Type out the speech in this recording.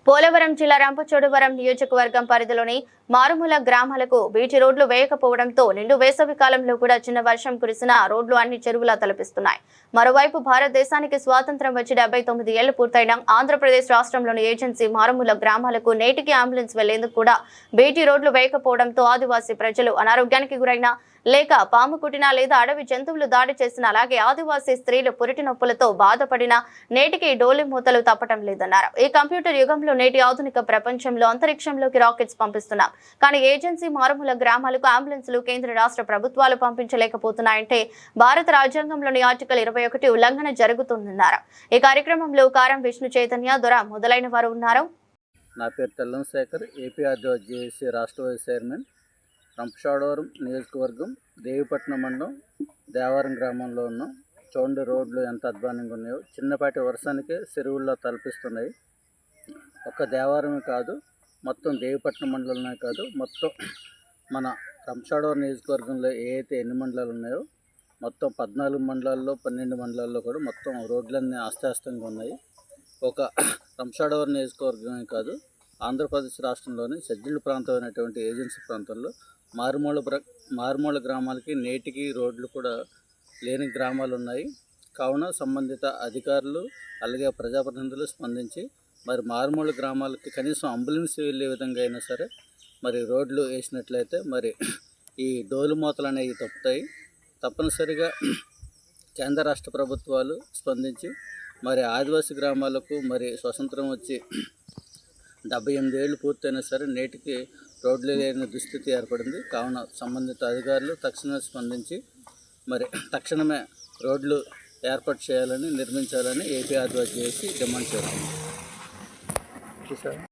పోలవరం జిల్లా రంపచోడవరం నియోజకవర్గం పరిధిలోని మారుమూల గ్రామాలకు బీటీ రోడ్లు వేయకపోవడంతో నిండు వేసవి కాలంలో కూడా చిన్న వర్షం కురిసిన రోడ్లు అన్ని చెరువులా తలపిస్తున్నాయి. మరోవైపు భారతదేశానికి స్వాతంత్ర్యం వచ్చి 79 ఏళ్లు పూర్తయిన ఆంధ్రప్రదేశ్ రాష్ట్రంలోని ఏజెన్సీ మారుమూల గ్రామాలకు నేటికి అంబులెన్స్ వెళ్లేందుకు కూడా బీటీ రోడ్లు వేయకపోవడంతో ఆదివాసీ ప్రజలు అనారోగ్యానికి గురైన లేక పాము కుట్టినా లేదా అడవి జంతువులు దాడి చేసిన అలాగే ఆదివాసీ స్త్రీలు పురిటి నొప్పులతో బాధపడిన నేటికి డోలి మూతలు తప్పటం లేదన్నారు. ఈ కంప్యూటర్ యుగంలో నేటి ఆధునిక ప్రపంచంలో అంతరిక్షంలోకి రాకెట్స్ పంపిస్తున్నాం, కానీ ఏజెన్సీ మారుమూల గ్రామాలకు అంబులెన్సులు కేంద్ర రాష్ట్ర ప్రభుత్వాలు పంపించలేకపోతున్నాయంటే భారత రాజ్యాంగంలోని ఆర్టికల్ 21 ఉల్లంఘన జరుగుతుందన్నారు. ఈ కార్యక్రమంలో కారం విష్ణు చైతన్య దొర మొదలైన వారు ఉన్నారు. నా పేరు తెల్లం శేఖర్, ఏపీఆర్జేఏసీ రాష్ట్ర వైస్ చైర్మన్. రంపచోడవరం నియోజకవర్గం దేవిపట్నం మండలం దేవరం గ్రామంలో ఉన్నాం. చూడండి రోడ్లు ఎంత అధ్వానంగా ఉన్నాయో. చిన్నపాటి వర్షానికే చెరువుల్లో తలపిస్తున్నాయి. ఒక్క దేవరమే కాదు, మొత్తం దేవిపట్నం మండలంలో కాదు, మొత్తం మన రంపచోడవరం నియోజకవర్గంలో ఎన్ని మండలాలు ఉన్నాయో మొత్తం 14 మండలాల్లో 12 మండలాల్లో కూడా మొత్తం రోడ్లన్నీ అస్తవ్యస్తంగా ఉన్నాయి. ఒక రంపచోడవరం నియోజకవర్గమే కాదు, ఆంధ్రప్రదేశ్ రాష్ట్రంలోని షెడ్యూల్డ్ ప్రాంతం అయినటువంటి ఏజెన్సీ ప్రాంతంలో మారుమూల గ్రామాలకి నేటికి రోడ్లు కూడా లేని గ్రామాలు ఉన్నాయి. కావున సంబంధిత అధికారులు అలాగే ప్రజాప్రతినిధులు స్పందించి మరి మారుమూల గ్రామాలకి కనీసం అంబులెన్స్ వెళ్ళే విధంగా అయినా సరే మరి రోడ్లు వేసినట్లయితే మరి ఈ డోలు మూతలు అనేవి తప్పుతాయి. తప్పనిసరిగా కేంద్ర రాష్ట్ర ప్రభుత్వాలు స్పందించి మరి ఆదివాసీ గ్రామాలకు మరి స్వతంత్రం వచ్చి 78 ఏళ్ళు పూర్తయినా సరే నేటికి రోడ్లు లేని దుస్థితి ఏర్పడింది. కావున సంబంధిత అధికారులు తక్షణమే స్పందించి మరి తక్షణమే రోడ్లు ఏర్పాటు చేయాలని నిర్మించాలని ఏపీ ఆదివాసీ డిమాండ్ చేస్తుంది.